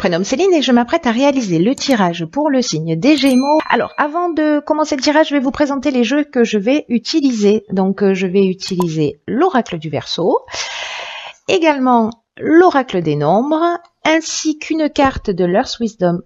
Prénom Céline et je m'apprête à réaliser le tirage pour le signe des Gémeaux. Alors, avant de commencer le tirage, je vais vous présenter les jeux que je vais utiliser. Donc, je vais utiliser l'oracle du Verseau, également l'oracle des nombres, ainsi qu'une carte de l'Earth Wisdom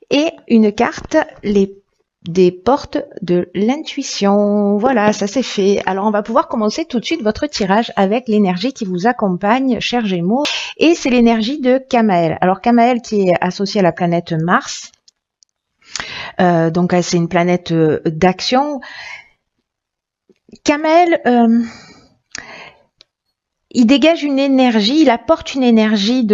et une carte des portes de l'intuition. Voilà, ça c'est fait. Alors on va pouvoir commencer tout de suite votre tirage avec l'énergie qui vous accompagne, chers Gémeaux. Et c'est l'énergie de Kamael. Alors Kamael qui est associé à la planète Mars. Donc c'est une planète d'action. Kamael, il dégage une énergie, il apporte une énergie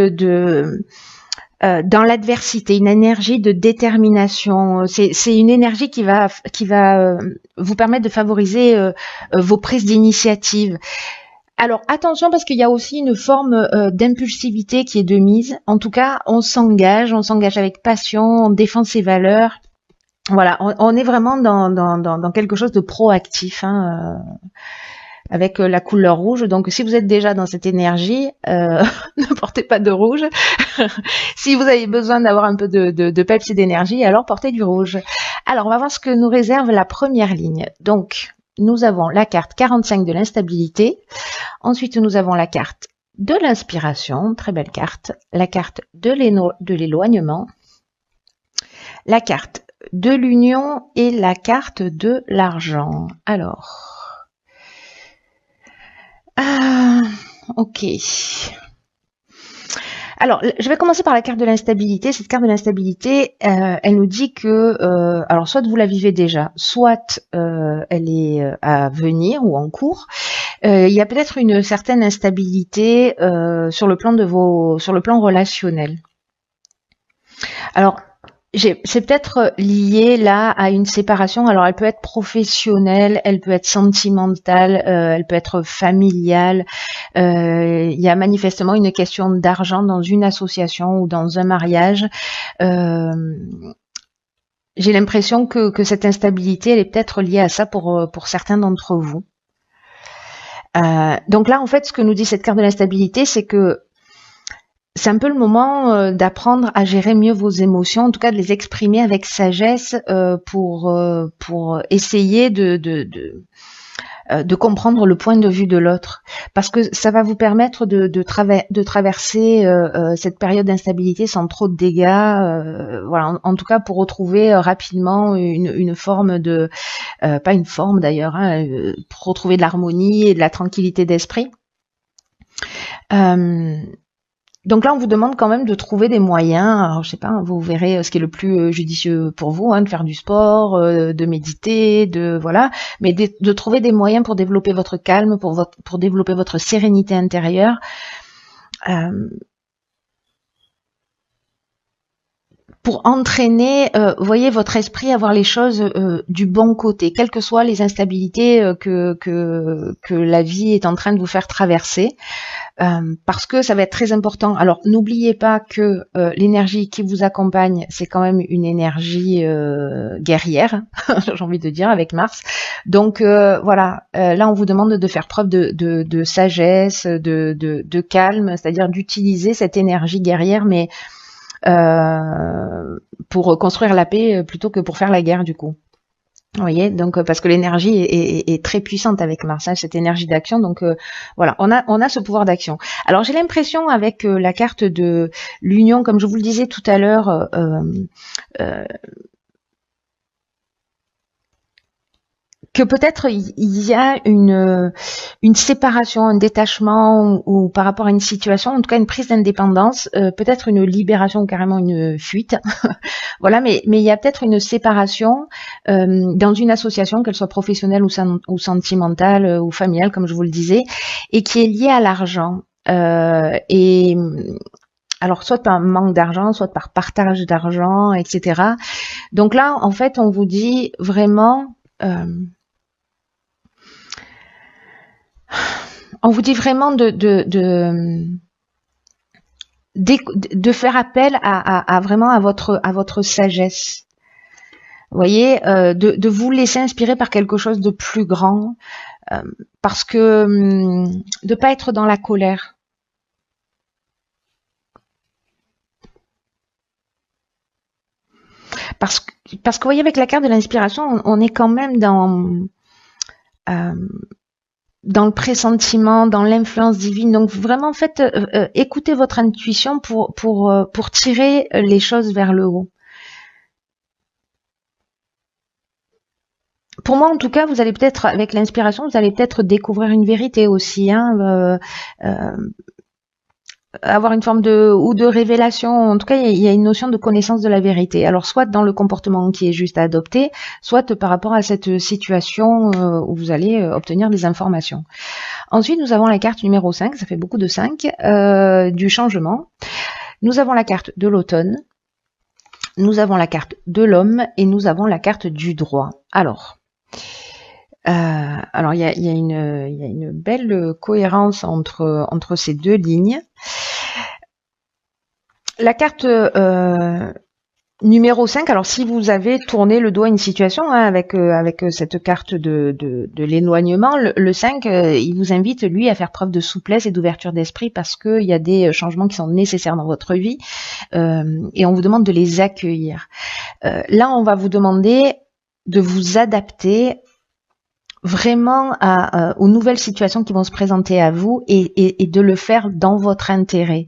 dans l'adversité, une énergie de détermination. C'est une énergie qui va vous permettre de favoriser vos prises d'initiative. Alors attention parce qu'il y a aussi une forme d'impulsivité qui est de mise. En tout cas, on s'engage avec passion, on défend ses valeurs. Voilà, on est vraiment dans quelque chose de proactif. Avec la couleur rouge. Donc, si vous êtes déjà dans cette énergie, ne portez pas de rouge. Si vous avez besoin d'avoir un peu de peps et d'énergie, alors portez du rouge. Alors, on va voir ce que nous réserve la première ligne. Donc, nous avons la carte 45 de l'instabilité. Ensuite, nous avons la carte de l'inspiration, très belle carte. La carte de l'éloignement. La carte de l'union et la carte de l'argent. Alors... ok. Alors, je vais commencer par la carte de l'instabilité. Cette carte de l'instabilité, elle nous dit que, alors soit vous la vivez déjà, soit elle est à venir ou en cours. Il y a peut-être une certaine instabilité sur le plan relationnel. Alors, c'est peut-être lié là à une séparation. Alors elle peut être professionnelle, elle peut être sentimentale, elle peut être familiale. Il y a manifestement une question d'argent dans une association ou dans un mariage. J'ai l'impression que cette instabilité, elle est peut-être liée à ça pour certains d'entre vous. Donc là, en fait, ce que nous dit cette carte de l'instabilité, c'est que c'est un peu le moment d'apprendre à gérer mieux vos émotions, en tout cas de les exprimer avec sagesse pour essayer de comprendre le point de vue de l'autre. Parce que ça va vous permettre de traverser cette période d'instabilité sans trop de dégâts. Voilà, en tout cas pour retrouver rapidement une forme de... pas une forme d'ailleurs, pour retrouver de l'harmonie et de la tranquillité d'esprit. Donc là, on vous demande quand même de trouver des moyens. Alors, je sais pas, vous verrez ce qui est le plus judicieux pour vous, de faire du sport, de méditer, voilà, mais de trouver des moyens pour développer votre calme, pour développer votre sérénité intérieure. Pour entraîner, voyez, votre esprit à voir les choses du bon côté, quelles que soient les instabilités que la vie est en train de vous faire traverser. Parce que ça va être très important. Alors, n'oubliez pas que l'énergie qui vous accompagne, c'est quand même une énergie guerrière, j'ai envie de dire, avec Mars. Donc, voilà, là, on vous demande de faire preuve de sagesse, de calme, c'est-à-dire d'utiliser cette énergie guerrière, mais pour construire la paix plutôt que pour faire la guerre, du coup. Vous voyez, donc parce que l'énergie est très puissante avec Mars, cette énergie d'action. Donc voilà, on a ce pouvoir d'action. Alors j'ai l'impression avec la carte de l'union, comme je vous le disais tout à l'heure, que peut-être il y a une séparation, un détachement ou par rapport à une situation, en tout cas une prise d'indépendance, peut-être une libération ou carrément une fuite. Voilà, mais il y a peut-être une séparation dans une association, qu'elle soit professionnelle ou sentimentale ou familiale, comme je vous le disais, et qui est liée à l'argent. Et alors soit par manque d'argent, soit par partage d'argent, etc. Donc là, en fait, on vous dit vraiment... on vous dit vraiment de faire appel à vraiment à votre sagesse. Vous voyez, de vous laisser inspirer par quelque chose de plus grand, parce que de pas être dans la colère. Parce que vous voyez, avec la carte de l'inspiration, on est quand même dans le pressentiment, dans l'influence divine. Donc vraiment, en fait, écoutez votre intuition pour tirer les choses vers le haut. Pour moi, en tout cas, vous allez peut-être, avec l'inspiration, vous allez peut-être découvrir une vérité aussi, hein, avoir une forme de révélation. En tout cas, il y a une notion de connaissance de la vérité. Alors, soit dans le comportement qui est juste à adopter, soit par rapport à cette situation où vous allez obtenir des informations. Ensuite, nous avons la carte numéro 5, ça fait beaucoup de 5, du changement. Nous avons la carte de l'automne, nous avons la carte de l'homme et nous avons la carte du droit. Alors, il y a une belle cohérence entre ces deux lignes. La carte numéro 5, alors si vous avez tourné le dos à une situation, hein, avec cette carte de l'éloignement, le 5, il vous invite, lui, à faire preuve de souplesse et d'ouverture d'esprit parce qu'il y a des changements qui sont nécessaires dans votre vie et on vous demande de les accueillir. Là, on va vous demander de vous adapter vraiment aux nouvelles situations qui vont se présenter à vous et de le faire dans votre intérêt.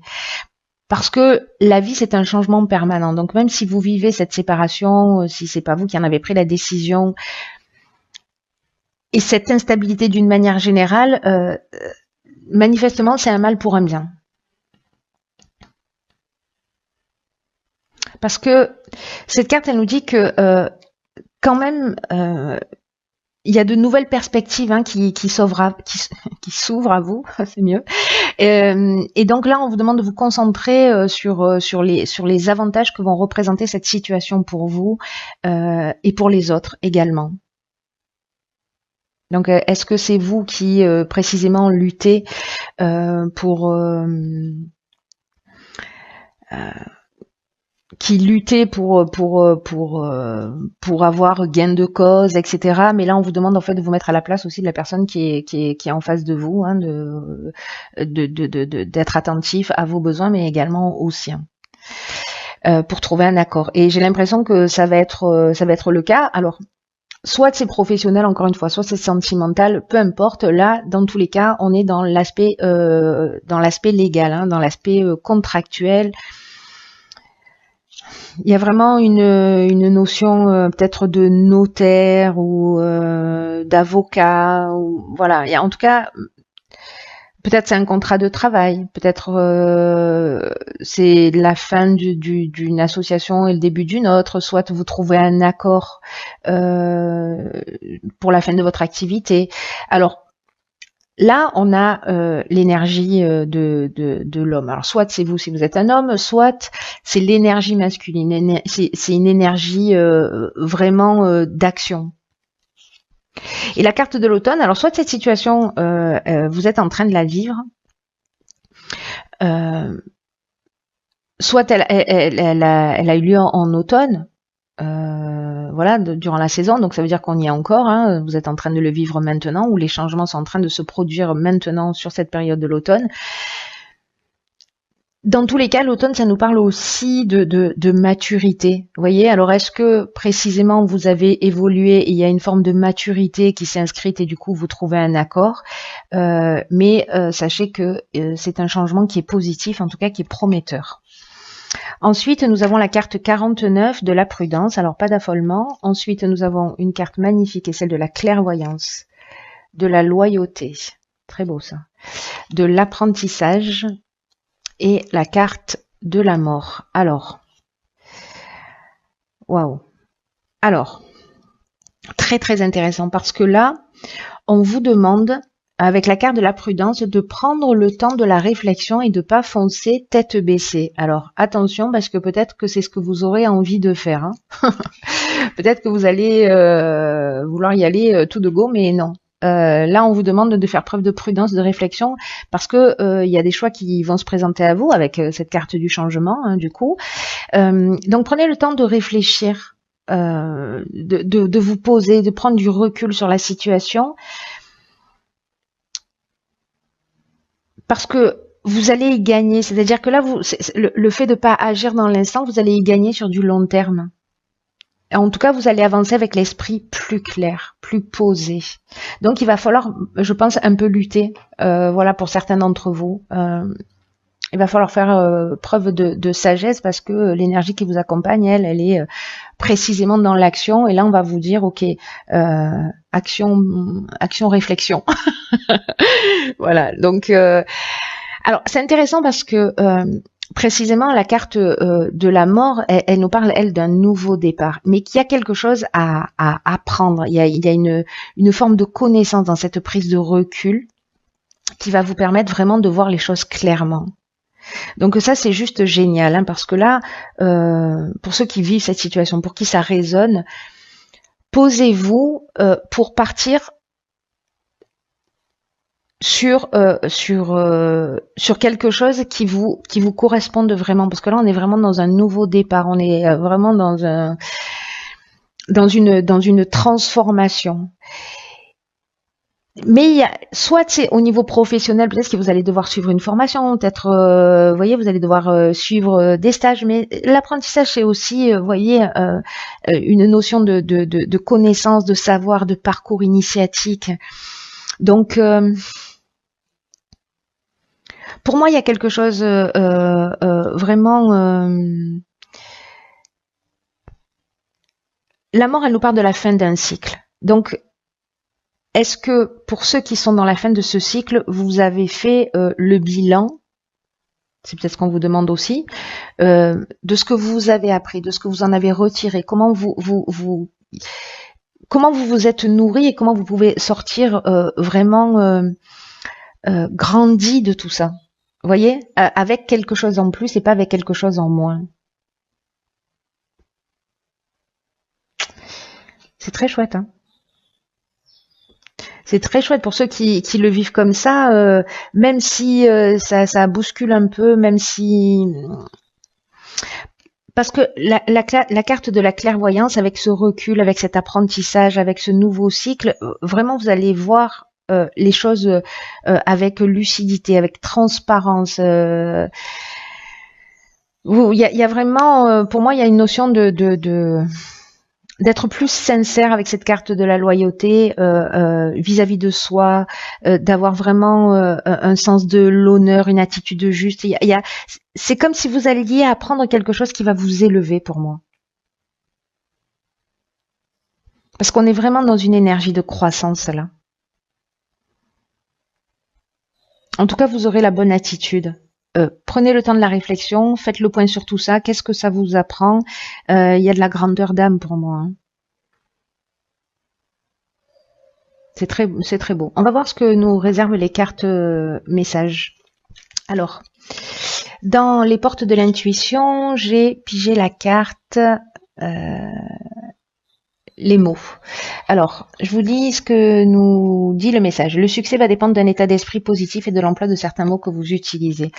Parce que la vie, c'est un changement permanent. Donc, même si vous vivez cette séparation, si c'est pas vous qui en avez pris la décision, et cette instabilité d'une manière générale, manifestement, c'est un mal pour un bien. Parce que cette carte, elle nous dit que quand même, il y a de nouvelles perspectives hein, qui s'ouvrent à vous, c'est mieux. Et donc là, on vous demande de vous concentrer sur les avantages que vont représenter cette situation pour vous et pour les autres également. Donc, est-ce que c'est vous qui précisément luttez qui luttait pour avoir gain de cause, etc. Mais là, on vous demande en fait de vous mettre à la place aussi de la personne qui est en face de vous, hein, d'être attentif à vos besoins, mais également aux siens, pour trouver un accord. Et j'ai l'impression que ça va être le cas. Alors, soit c'est professionnel, encore une fois, soit c'est sentimental, peu importe. Là, dans tous les cas, on est dans l'aspect légal, hein, dans l'aspect contractuel. Il y a vraiment une notion peut-être de notaire ou d'avocat, ou voilà. En tout cas, peut-être c'est un contrat de travail, peut-être c'est la fin d'une association et le début d'une autre, soit vous trouvez un accord pour la fin de votre activité. Alors, là, on a l'énergie de l'homme. Alors, soit c'est vous si vous êtes un homme, soit c'est l'énergie masculine. C'est une énergie vraiment d'action. Et la carte de l'automne, alors soit cette situation, vous êtes en train de la vivre, soit elle a eu lieu en automne, voilà, durant la saison, donc ça veut dire qu'on y est encore, hein, vous êtes en train de le vivre maintenant, ou les changements sont en train de se produire maintenant sur cette période de l'automne. Dans tous les cas, l'automne, ça nous parle aussi de maturité. Vous voyez, alors est-ce que précisément vous avez évolué et il y a une forme de maturité qui s'est inscrite et du coup vous trouvez un accord, mais sachez que c'est un changement qui est positif, en tout cas qui est prometteur. Ensuite, nous avons la carte 49 de la prudence, alors pas d'affolement. Ensuite, nous avons une carte magnifique et celle de la clairvoyance, de la loyauté, très beau ça, de l'apprentissage et la carte de la mort. Alors, waouh. Alors, très très intéressant parce que là, on vous demande, avec la carte de la prudence, de prendre le temps de la réflexion et de pas foncer tête baissée. Alors attention parce que peut-être que c'est ce que vous aurez envie de faire. Hein. Peut-être que vous allez vouloir y aller tout de go, mais non. Là, on vous demande de faire preuve de prudence, de réflexion, parce que il y a des choix qui vont se présenter à vous avec cette carte du changement, hein, du coup. Donc prenez le temps de réfléchir, de vous poser, de prendre du recul sur la situation. Parce que vous allez y gagner, c'est-à-dire que là, le fait de ne pas agir dans l'instant, vous allez y gagner sur du long terme. en tout cas, vous allez avancer avec l'esprit plus clair, plus posé. Donc, il va falloir, je pense, un peu lutter, voilà, pour certains d'entre vous. Il va falloir faire preuve de sagesse parce que l'énergie qui vous accompagne, elle est précisément dans l'action. Et là, on va vous dire, ok, action, réflexion. Voilà. Donc, alors c'est intéressant parce que précisément la carte de la mort, elle nous parle elle d'un nouveau départ, mais qu'il y a quelque chose à apprendre. Il y a une forme de connaissance dans cette prise de recul qui va vous permettre vraiment de voir les choses clairement. Donc ça, c'est juste génial, hein, parce que là, pour ceux qui vivent cette situation, pour qui ça résonne, posez-vous pour partir sur quelque chose qui vous corresponde vraiment, parce que là, on est vraiment dans un nouveau départ, on est vraiment dans une transformation. Mais il y a, soit c'est au niveau professionnel, peut-être que vous allez devoir suivre une formation, peut-être, vous voyez, vous allez devoir suivre des stages, mais l'apprentissage, c'est aussi, vous voyez, une notion de connaissance, de savoir, de parcours initiatique. Donc, pour moi, il y a quelque chose vraiment... la mort, elle nous parle de la fin d'un cycle. Donc, est-ce que pour ceux qui sont dans la fin de ce cycle, vous avez fait le bilan, c'est peut-être ce qu'on vous demande aussi, de ce que vous avez appris, de ce que vous en avez retiré, comment vous vous êtes nourri et comment vous pouvez sortir vraiment grandi de tout ça. Vous voyez, avec quelque chose en plus et pas avec quelque chose en moins. C'est très chouette, hein. C'est très chouette pour ceux qui le vivent comme ça, même si ça bouscule un peu, même si... Parce que la carte de la clairvoyance, avec ce recul, avec cet apprentissage, avec ce nouveau cycle, vraiment vous allez voir les choses avec lucidité, avec transparence. Il y a vraiment, pour moi, il y a une notion d'être plus sincère avec cette carte de la loyauté vis-à-vis de soi, d'avoir vraiment un sens de l'honneur, une attitude juste. C'est comme si vous alliez apprendre quelque chose qui va vous élever pour moi. Parce qu'on est vraiment dans une énergie de croissance là. En tout cas, vous aurez la bonne attitude. Prenez le temps de la réflexion, faites le point sur tout ça, qu'est-ce que ça vous apprend. Il y a de la grandeur d'âme pour moi, hein. C'est très beau. On va voir ce que nous réservent les cartes messages. Alors, dans les portes de l'intuition, j'ai pigé la carte les mots. Alors, je vous lis ce que nous dit le message. Le succès va dépendre d'un état d'esprit positif et de l'emploi de certains mots que vous utilisez.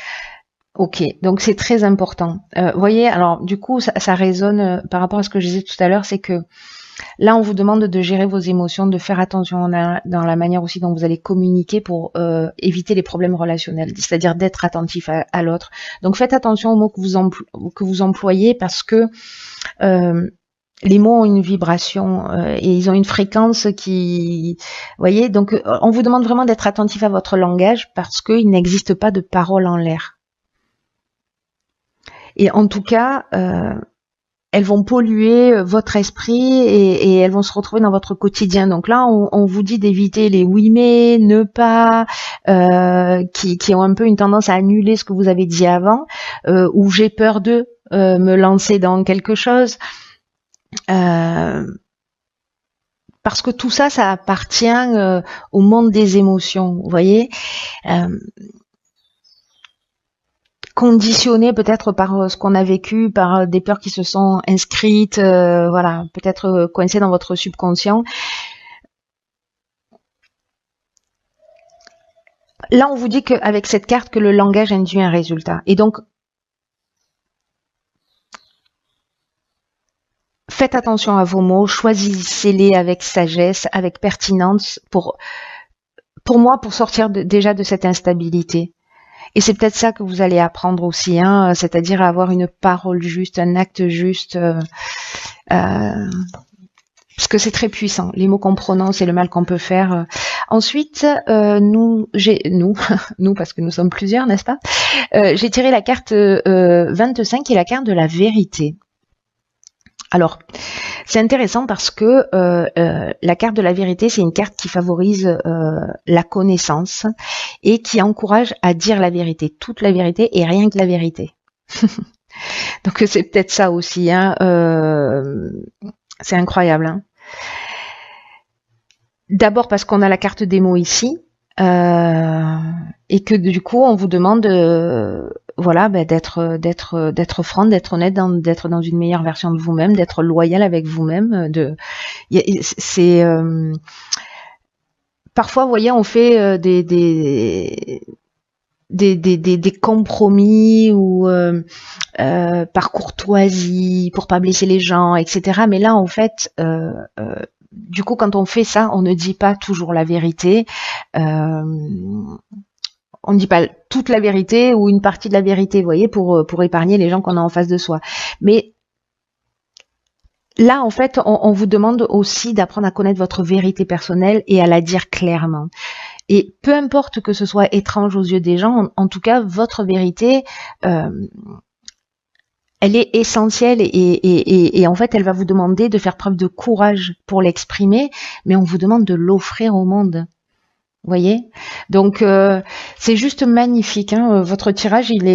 Ok, donc c'est très important. Voyez, alors du coup, ça résonne par rapport à ce que je disais tout à l'heure, c'est que là, on vous demande de gérer vos émotions, de faire attention dans la manière aussi dont vous allez communiquer pour éviter les problèmes relationnels, c'est-à-dire d'être attentif à l'autre. Donc faites attention aux mots que vous employez parce que les mots ont une vibration et ils ont une fréquence qui... voyez, donc on vous demande vraiment d'être attentif à votre langage parce qu'il n'existe pas de parole en l'air. Et en tout cas, elles vont polluer votre esprit et elles vont se retrouver dans votre quotidien. Donc là, on vous dit d'éviter les oui mais, ne pas, qui ont un peu une tendance à annuler ce que vous avez dit avant, ou j'ai peur de me lancer dans quelque chose. Parce que tout ça, ça appartient au monde des émotions, vous voyez. Conditionné peut-être par ce qu'on a vécu, par des peurs qui se sont inscrites, voilà, peut-être coincées dans votre subconscient. Là, on vous dit qu'avec cette carte, que le langage induit un résultat. Et donc, faites attention à vos mots, choisissez-les avec sagesse, avec pertinence, pour moi, pour sortir déjà de cette instabilité. Et c'est peut-être ça que vous allez apprendre aussi, hein, c'est-à-dire à avoir une parole juste, un acte juste, parce que c'est très puissant. Les mots qu'on prononce et le mal qu'on peut faire. Ensuite, nous, nous, parce que nous sommes plusieurs, n'est-ce pas? J'ai tiré la carte 25 qui est la carte de la vérité. Alors, c'est intéressant parce que la carte de la vérité, c'est une carte qui favorise la connaissance et qui encourage à dire la vérité, toute la vérité et rien que la vérité. Donc c'est peut-être ça aussi, hein, c'est incroyable. Hein. D'abord parce qu'on a la carte des mots ici, et que du coup on vous demande voilà, d'être franc, d'être honnête, d'être dans une meilleure version de vous-même, d'être loyal avec vous-même. C'est parfois, vous voyez, on fait des compromis ou par courtoisie pour pas blesser les gens, etc. Mais là, en fait, du coup, quand on fait ça, on ne dit pas toujours la vérité. On ne dit pas toute la vérité ou une partie de la vérité, vous voyez, pour épargner les gens qu'on a en face de soi. Mais là, en fait, on vous demande aussi d'apprendre à connaître votre vérité personnelle et à la dire clairement. Et peu importe que ce soit étrange aux yeux des gens, en tout cas, votre vérité, elle est essentielle et en fait, elle va vous demander de faire preuve de courage pour l'exprimer, mais on vous demande de l'offrir au monde. Vous voyez? Donc, c'est juste magnifique. Hein. Votre tirage, il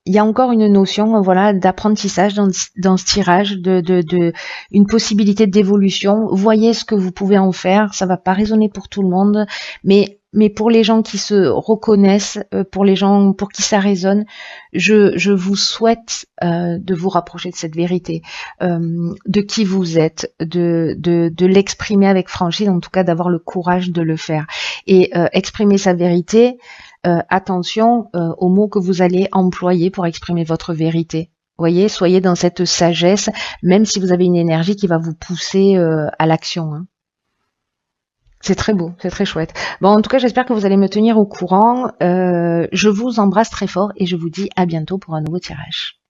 y a encore une notion, voilà, d'apprentissage dans ce tirage, une possibilité d'évolution. Voyez ce que vous pouvez en faire. Ça va pas résonner pour tout le monde, mais pour les gens qui se reconnaissent, pour les gens pour qui ça résonne, je vous souhaite de vous rapprocher de cette vérité, de qui vous êtes, de l'exprimer avec franchise, en tout cas d'avoir le courage de le faire. Et exprimer sa vérité, attention aux mots que vous allez employer pour exprimer votre vérité. Voyez, soyez dans cette sagesse, même si vous avez une énergie qui va vous pousser à l'action. Hein. C'est très beau, c'est très chouette. Bon, en tout cas, j'espère que vous allez me tenir au courant. Je vous embrasse très fort et je vous dis à bientôt pour un nouveau tirage.